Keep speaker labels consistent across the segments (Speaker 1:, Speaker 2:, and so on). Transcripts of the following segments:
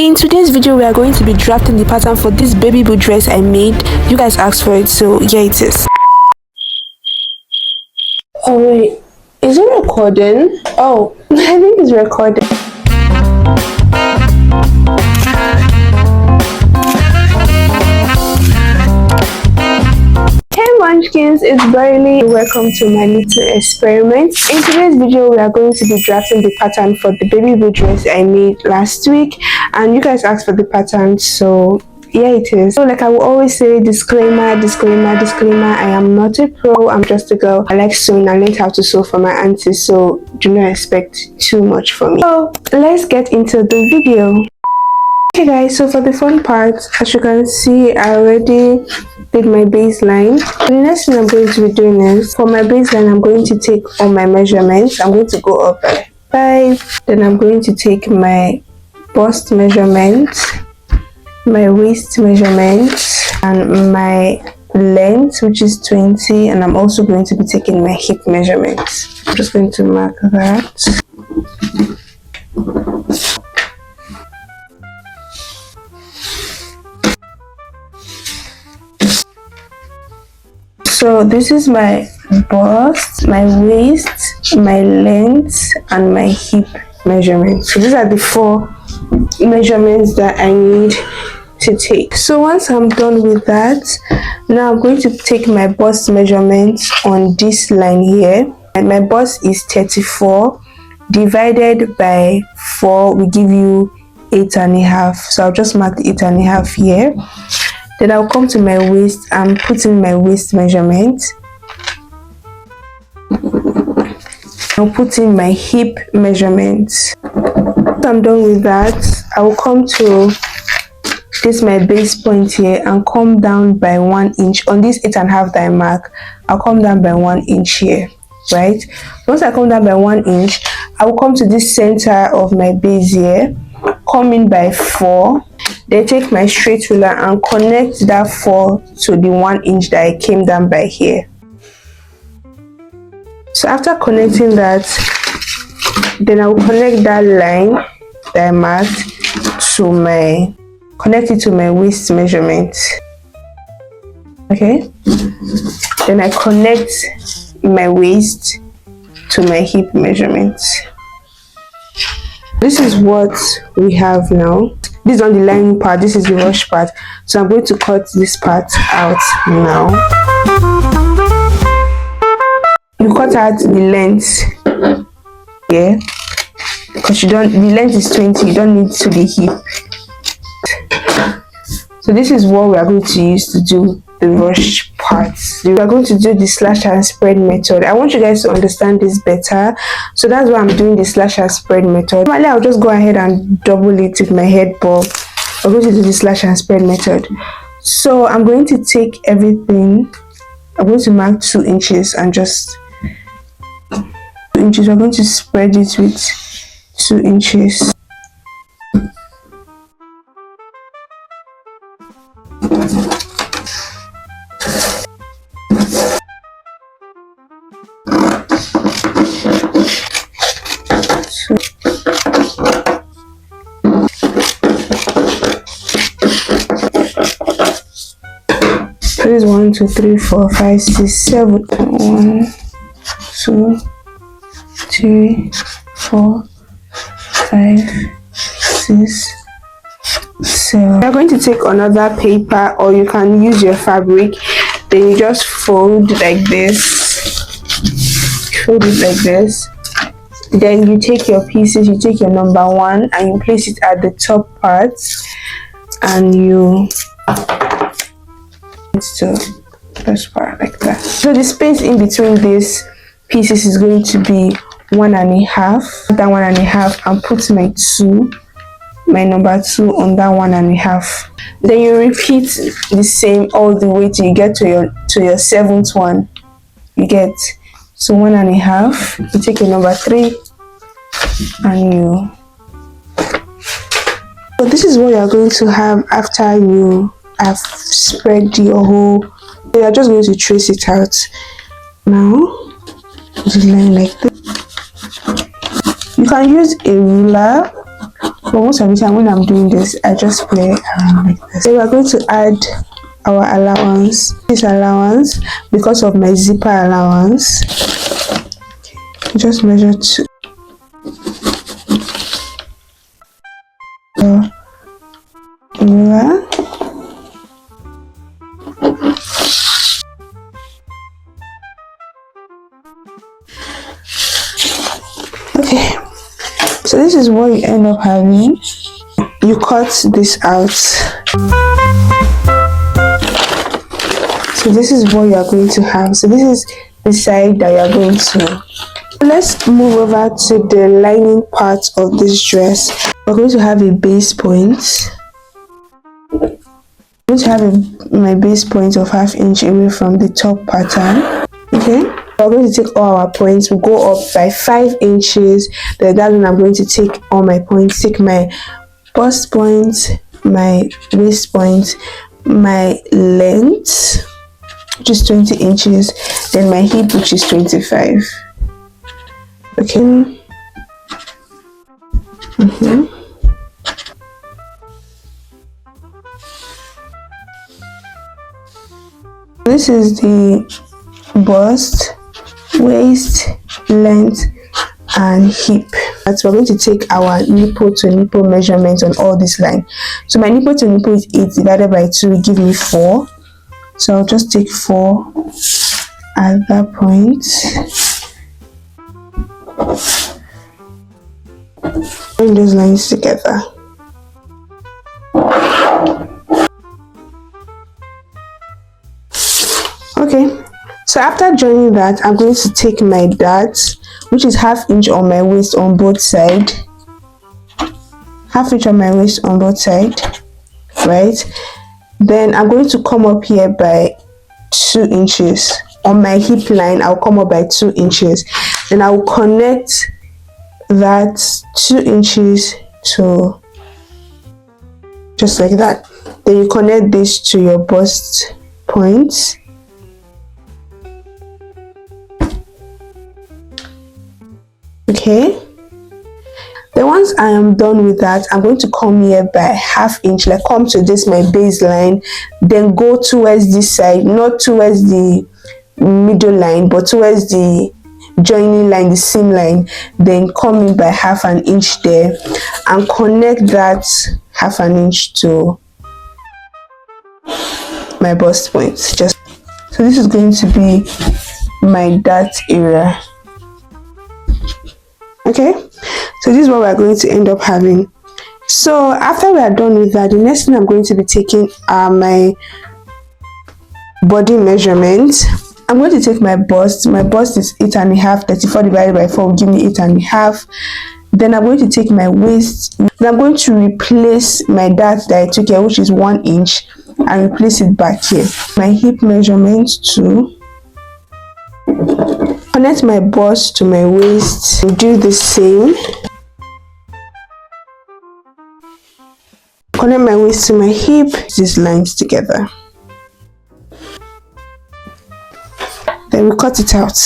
Speaker 1: In today's video, we are going to be drafting the pattern for this Babyboo dress I made. You guys asked for it, so here it is. Oh wait, is it recording? Oh, I think it's recording. Hey munchkins, it's Barley. Welcome to my little experiment. In today's video, we are going to be drafting the pattern for the Babyboo dress I made last week, and you guys asked for the pattern, so yeah, it is. So like I will always say, disclaimer, I am not a pro, I'm just a girl. I like sewing. I learned how to sew from my aunties, so do not expect too much from me. So let's get into the video. Okay guys, so for the front part, as you can see, I already did my baseline. The next thing I'm going to be doing is, for my baseline, I'm going to take all my measurements. I'm going to go up by 5, then I'm going to take my bust measurement, my waist measurement, and my length, which is 20, and I'm also going to be taking my hip measurement. I'm just going to mark that. So this is my bust, my waist, my length, and my hip measurement. So these are the 4 measurements that I need to take. So once I'm done with that, now I'm going to take my bust measurement on this line here, and my bust is 34 divided by 4 will give you 8.5. So I'll just mark the 8.5 here. Then I'll come to my waist and put in my waist measurement. I'll put in my hip measurement. Once I'm done with that, I will come to this my base point here and come down by 1 inch on this 8.5 that I mark. I'll come down by 1 inch here, right? Once I come down by 1 inch, I will come to this center of my base here, come in by 4, then take my straight ruler and connect that 4 to the 1 inch that I came down by here. So after connecting that, then I will connect that line that I marked to my, connect it to my waist measurement. Okay, then I connect my waist to my hip measurement. This is what we have now. This is on the lining part, this is the rush part. So I'm going to cut this part out now. You cut out the length here, because you don't, the length is 20, you don't need to the hip. So this is what we are going to use to do the rush parts. We are going to do the slash and spread method. I want you guys to understand this better, so that's why I'm doing the slash and spread method. Normally I'll just go ahead and double it with my head, but I'm going to do the slash and spread method. So I'm going to take everything, I'm going to mark 2 inches and just 2 inches. We're going to spread it with 2 inches. This is 1, 2, 3, 4, 5, 6, 7. 1, 2, 3, 4, 5, 6, 7. You're going to take another paper, or you can use your fabric. Then you just fold like this. Fold it like this. Then you take your pieces, you take your number 1 and you place it at the top part, and you to this part like that. So the space in between these pieces is going to be 1.5. That 1.5, and put my 2, my number 2 on that 1.5. Then you repeat the same all the way till you get to your 7th one. You get, so 1.5. You take your number 3 and you. So this is what you are going to have after you have spread your whole. You are just going to trace it out now. Just line like this. You can use a ruler But most of the time when I'm doing this, I just play around like this. So we are going to add our allowance. This allowance, because of my zipper allowance, just measure 2. Ruler. Okay, so this is what you end up having. You cut this out. So this is what you are going to have. So this is the side that you are going to. Let's move over to the lining part of this dress. We're going to have a base point. I'm going to have my base point of 1/2 inch away from the top pattern. Okay, we're going to take all our points. We'll go up by 5 inches. Then that's when I'm going to take all my points. Take my bust point, my waist point, my length, which is 20 inches, then my hip, which is 25. Okay. This is the bust, waist, length, and hip. That's we're going to take our nipple to nipple measurement on all this line. So my nipple to nipple is 8 divided by 2 will give me 4. So I'll just take 4 at that point. Bring those lines together. Okay, so after joining that, I'm going to take my dart, which is 1/2 inch on my waist on both sides. 1/2 inch on my waist on both sides, right? Then I'm going to come up here by 2 inches. On my hip line, I'll come up by 2 inches. Then I'll connect that 2 inches to just like that. Then you connect this to your bust point. Okay, then once I am done with that, I'm going to come here by 1/2 inch, like come to this my baseline, then go towards this side, not towards the middle line but towards the joining line, the seam line, then come in by 1/2 inch there and connect that 1/2 inch to my bust point. Just so this is going to be my dart area. Okay, so this is what we're going to end up having. So after we are done with that, the next thing I'm going to be taking are my body measurements. I'm going to take my bust. My bust is 8.5. 34 divided by 4 will give me 8.5. Then I'm going to take my waist. Then I'm going to replace my dart that I took here, which is 1 inch, and replace it back here. My hip measurement too. Connect my bust to my waist. Do the same. Connect my waist to my hip. These lines together. Then we cut it out.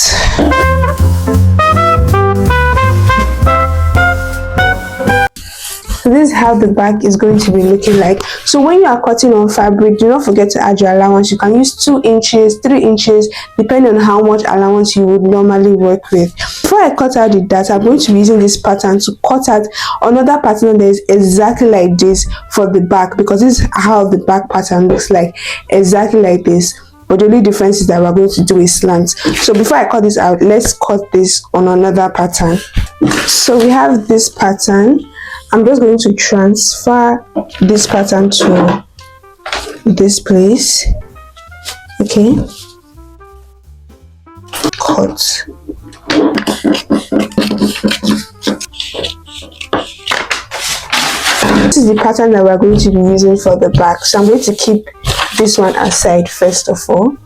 Speaker 1: So this is how the back is going to be looking like. So when you are cutting on fabric, do not forget to add your allowance. You can use 2 inches, 3 inches, depending on how much allowance you would normally work with. Before I cut out the dart, I'm going to be using this pattern to cut out another pattern that is exactly like this for the back, because this is how the back pattern looks like, exactly like this. But the only difference is that we're going to do a slant. So before I cut this out, let's cut this on another pattern. So we have this pattern. I'm just going to transfer this pattern to this place. Okay. Cut. This is the pattern that we're going to be using for the back. So I'm going to keep this one aside first of all.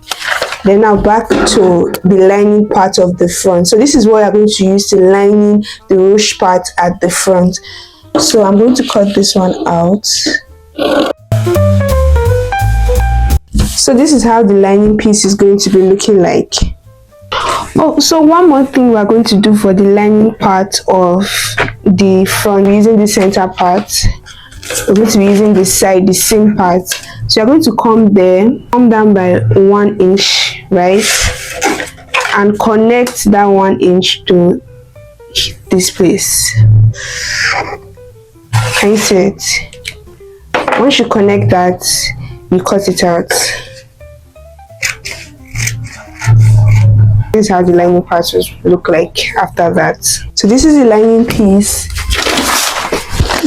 Speaker 1: Then now back to the lining part of the front. So this is what I'm going to use to lining the ruche part at the front. So I'm going to cut this one out. So this is how the lining piece is going to be looking like. Oh, so one more thing we're going to do for the lining part of the front, using the center part, we're going to be using the side, the same part. So you're going to come there, come down by 1 inch, right, and connect that 1 inch to this place. Can you see it? Once you connect that, you cut it out. This is how the lining part will look like after that. So this is the lining piece.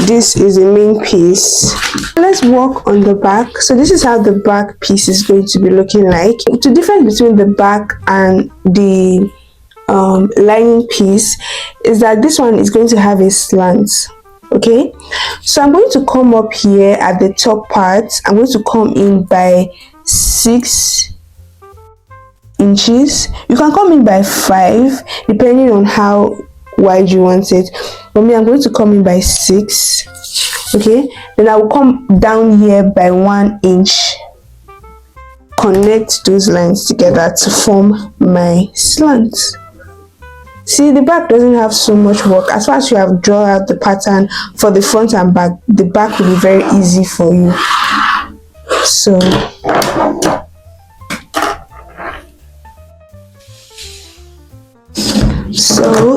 Speaker 1: This is the main piece. Let's work on the back. So this is how the back piece is going to be looking like. The difference between the back and the lining piece is that this one is going to have a slant. Okay, so I'm going to come up here at the top part. I'm going to come in by 6 inches. You can come in by 5 depending on how wide you want it. For me, I'm going to come in by 6. Okay, then I will come down here by 1 inch, connect those lines together to form my slant. See, the back doesn't have so much work. As far as you have drawn out the pattern for the front and back, the back will be very easy for you. So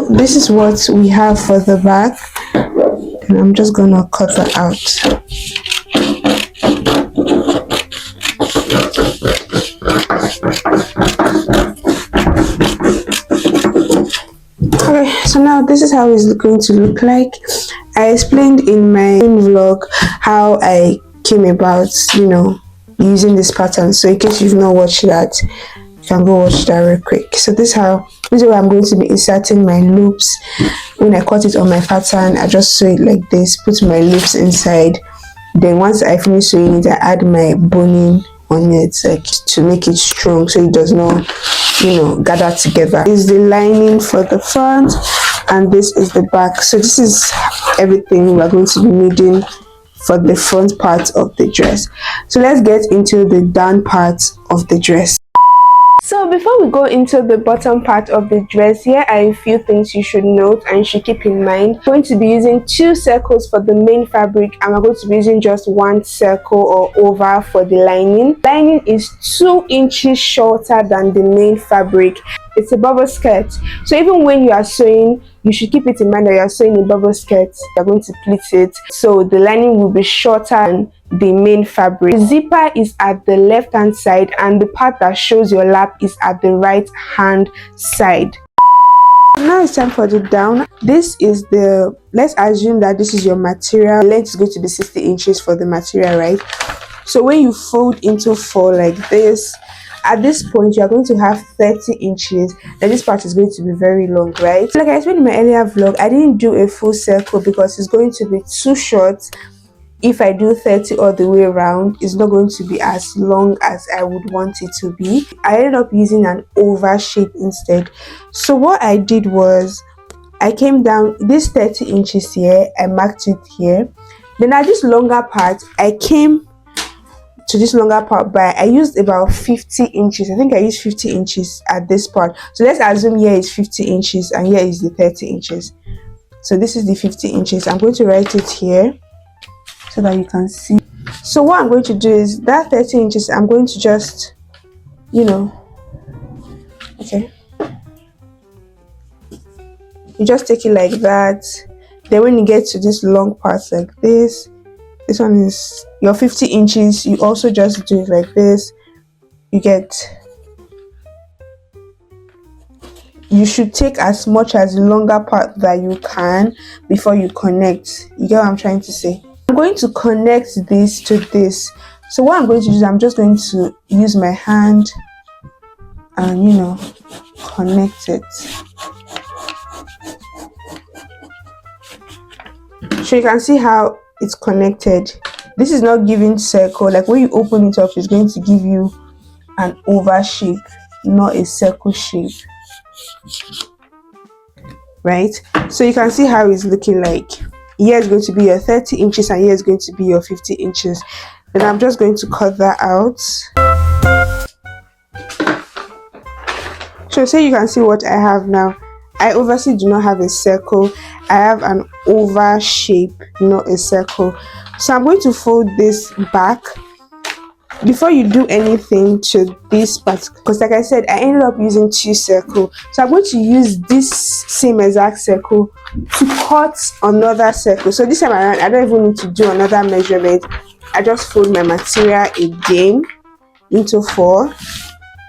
Speaker 1: this is what we have for the back, and I'm just gonna cut that out. Okay, so now this is how it's going to look like. I explained in my vlog how I came about, using this pattern. So in case you've not watched that, you can go watch that real quick. So this is where I'm going to be inserting my loops. When I cut it on my pattern, I just sew it like this, put my loops inside. Then once I finish sewing it, I add my boning on it, like to make it strong so it does not gather together. This is the lining for the front, and this is the back. So this is everything we're going to be needing for the front part of the dress. So let's get into the down part of the dress. So before we go into the bottom part of the dress, here are a few things you should note and you should keep in mind. I'm going to be using 2 circles for the main fabric, and I'm going to be using just 1 circle or oval for the lining. Lining is 2 inches shorter than the main fabric. It's a bubble skirt, so even when you are sewing, you should keep it in mind that you are sewing a bubble skirt. You're going to pleat it, so the lining will be shorter than the main fabric. The zipper is at the left hand side, and the part that shows your lap is at the right hand side. Now it's time for the down. This is let's assume that this is your material. The length is going to be 60 inches for the material, right? So when you fold into 4 like this, at this point you are going to have 30 inches, and this part is going to be very long, right? Like I explained in my earlier vlog, I didn't do a full circle because it's going to be too short. If I do 30 all the way around, it's not going to be as long as I would want it to be. I ended up using an oval shape instead. So what I did was I came down this 30 inches here, I marked it here. Then at this longer part, I came to this longer part, but I used about 50 inches. I think I used 50 inches at this part. So let's assume here is 50 inches and here is the 30 inches. So this is the 50 inches. I'm going to write it here so that you can see. So what I'm going to do is that 30 inches, I'm going to just, okay. You just take it like that. Then when you get to this long part like this one is your 50 inches. You also just do it like this. You should take as much as the longer part that you can before you connect. You get what I'm trying to say? I'm going to connect this to this. So what I'm going to do is I'm just going to use my hand and connect it. So you can see how it's connected. This is not giving circle. Like when you open it up, it's going to give you an oval shape, not a circle shape, right? So you can see how it's looking like. Here is going to be your 30 inches and here is going to be your 50 inches. Then I'm just going to cut that out. So So say you can see what I have now. I obviously do not have a circle. I have an oval shape, not a circle. So I'm going to fold this back. Before you do anything to this part, because like I said, I ended up using 2 circles, so I'm going to use this same exact circle to cut another circle. So this time around, I don't even need to do another measurement. I just fold my material again into 4,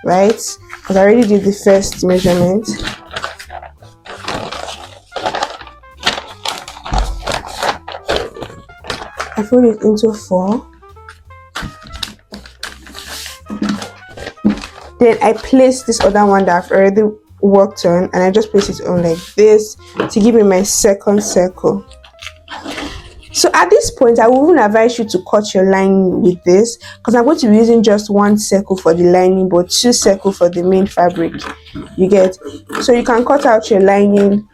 Speaker 1: right? Because I already did the first measurement. I fold it into 4. Then I place this other one that I've already worked on, and I just place it on like this to give me my second circle. So at this point, I will even advise you to cut your lining with this, because I'm going to be using just 1 circle for the lining but 2 circles for the main fabric. You get? So you can cut out your lining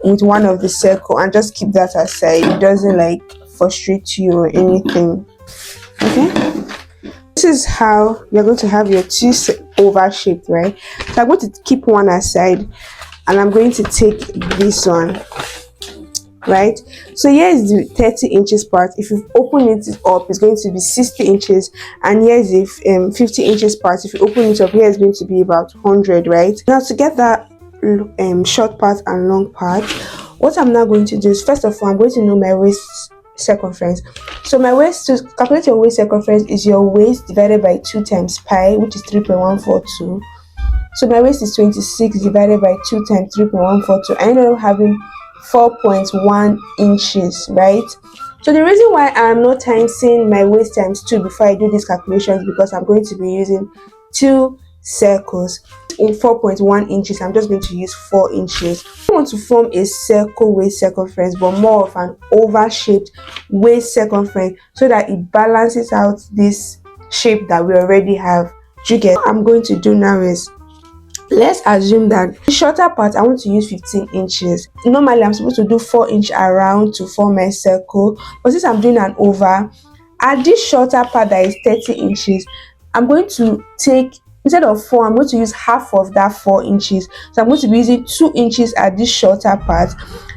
Speaker 1: with one of the circle and just keep that aside. It doesn't like frustrate you or anything. Okay? This is how you're going to have your 2 oval shaped, right? So I'm going to keep one aside and I'm going to take this one, right? So here is the 30 inches part. If you open it up, it's going to be 60 inches, and here is the 50 inches part. If you open it up, here is going to be about 100, right? Now to get that short part and long part, what I'm now going to do is, first of all, I'm going to know my waist circumference. So my waist, to calculate your waist circumference, is your waist divided by 2 times pi, which is 3.142. So my waist is 26 divided by 2 times 3.142. I ended up having 4.1 inches, right? So the reason why I'm not timesing my waist times 2 before I do these calculations, because I'm going to be using 2 circles. In 4.1 inches, I'm just going to use 4 inches. I want to form a circle waist circumference, but more of an oval shaped waist circumference, so that it balances out this shape that we already have. You get? What I'm going to do now is, let's assume that the shorter part, I want to use 15 inches. Normally, I'm supposed to do 4 inch around to form my circle, but since I'm doing an oval, at this shorter part that is 30 inches, I'm going to take, instead of 4, I'm going to use half of that 4 inches. So I'm going to be using 2 inches at this shorter part.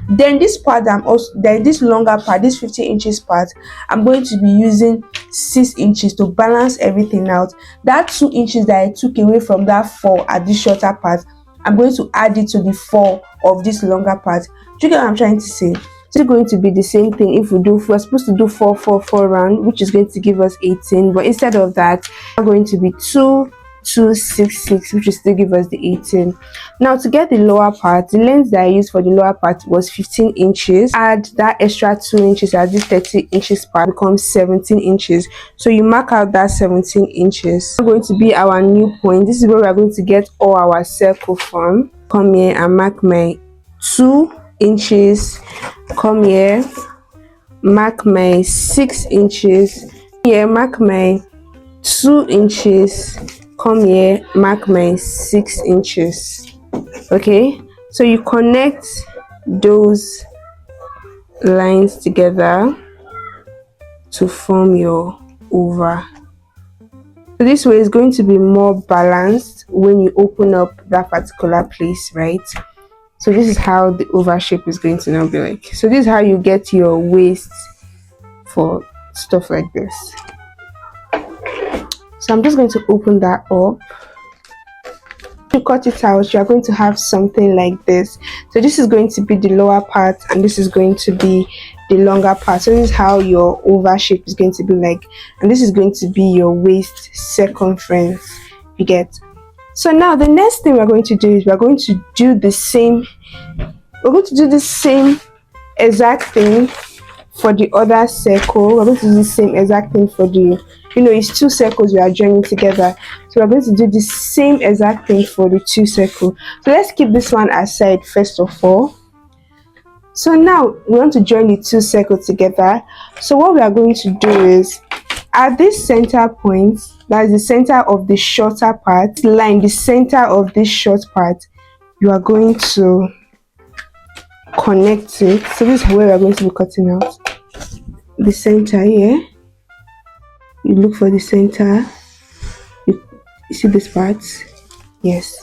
Speaker 1: Then this part, then this longer part, this 15 inches part, I'm going to be using 6 inches to balance everything out. That 2 inches that I took away from that 4 at this shorter part, I'm going to add it to the 4 of this longer part. Do you get what I'm trying to say? It's going to be the same thing if we're supposed to do 4 4 4 round, which is going to give us 18, but instead of that, we're going to be 2 2 6 6, which will still give us the 18. Now to get the lower part, the length that I used for the lower part was 15 inches. Add that extra 2 inches at this 30 inches part, becomes 17 inches. So you mark out that 17 inches. It's going to be our new point. This is where we're going to get all our circle from. Come here and mark my 2 inches. Come here, mark my 6 inches. Here, mark my 2 inches. Come here, mark my 6 inches. Okay, so you connect those lines together to form your oval. So this way is going to be more balanced when you open up that particular place, right? So this is how the oval shape is going to now be like. So this is how you get your waist for stuff like this. So I'm just going to open that up. To cut it out, you are going to have something like this. So this is going to be the lower part, and this is going to be the longer part. So this is how your oval shape is going to be like, and this is going to be your waist circumference. You get? So now the next thing we're going to do is we're going to do the same. We're going to do the same exact thing for the other circle. We're going to do the same exact thing for the, it's 2 circles we are joining together. So we're going to do the same exact thing for the 2 circles. So let's keep this one aside first of all. So now we want to join the 2 circles together. So what we are going to do is, at this center point, that is the center of the shorter part, line the center of this short part, you are going to connect it. So this is where we are going to be cutting out the center here. You look for the center. You see this part? Yes.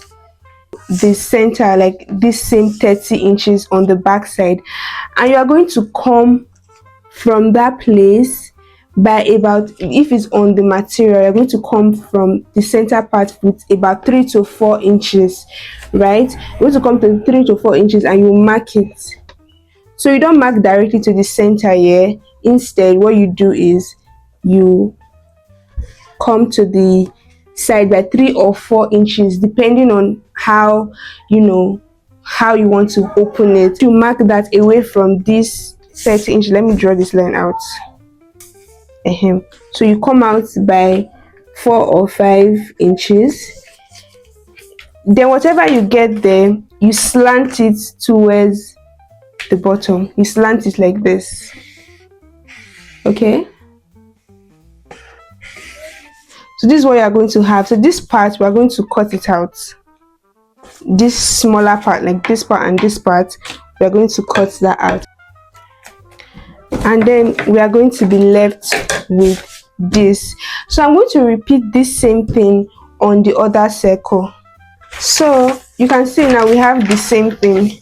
Speaker 1: the center, like this same 30 inches on the back side, and you are going to come from that place by about, if it's on the material, you're going to come from the center part with about 3 to 4 inches, right? You're going to come to 3 to 4 inches and you mark it. So you don't mark directly to the center here. Instead, what you do is you come to the side by 3 or 4 inches, depending on how how you want to open it. You mark that away from this 30 inch. Let me draw this line out. So you come out by 4 or 5 inches. Then whatever you get there, you slant it towards the bottom. You slant it like this. Okay, so this is what you are going to have. So this part, we are going to cut it out. This smaller part, like this part and this part, we are going to cut that out, and then we are going to be left with this. So I'm going to repeat this same thing on the other circle. So you can see now we have the same thing.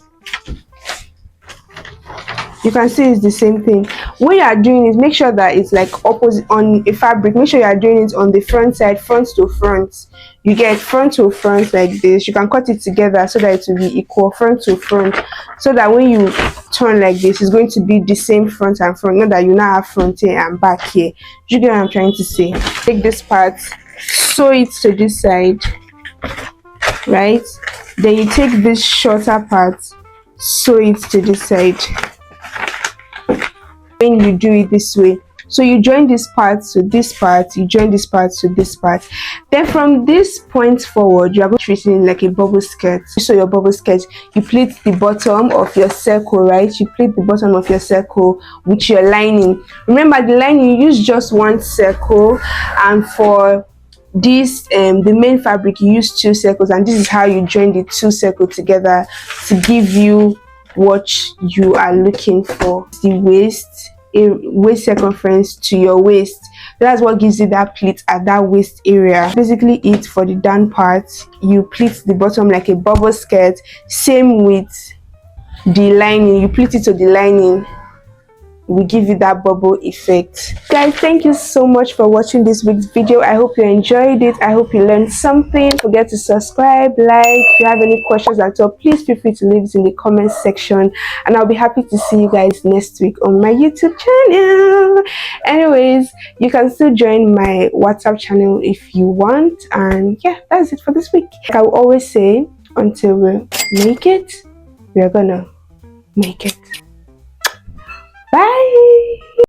Speaker 1: You can see it's the same thing. What you are doing is make sure that it's like opposite on a fabric. Make sure you are doing it on the front side, front to front. You get front to front like this. You can cut it together so that it will be equal, front to front, so that when you turn like this, it's going to be the same front and front, not that you now have front here and back here. You get what I'm trying to say? Take this part, sew it to this side, right? Then you take this shorter part, sew it to this side. When you do it this way, so you join this part to this part, you join this part to this part. Then from this point forward, you are going to treat it like a bubble skirt. So your bubble skirt, you pleat the bottom of your circle, right? You pleat the bottom of your circle with your lining. Remember, the lining, you use just one circle, and for this the main fabric, you use 2 circles, and this is how you join the 2 circles together to give you what you are looking for. The waist circumference to your waist, that's what gives you that pleat at that waist area. Basically it for the down part. You pleat the bottom like a bubble skirt, same with the lining, you pleat it to the lining, will give you that bubble effect. Guys, thank you so much for watching this week's video. I hope you enjoyed it. I hope you learned something. Don't forget to subscribe, like. If you have any questions at all, please feel free to leave it in the comment section, and I'll be happy to see you guys next week on my YouTube channel. Anyways, you can still join my WhatsApp channel if you want, and yeah, that's it for this week. Like I will always say, until we make it, we're gonna make it. Bye.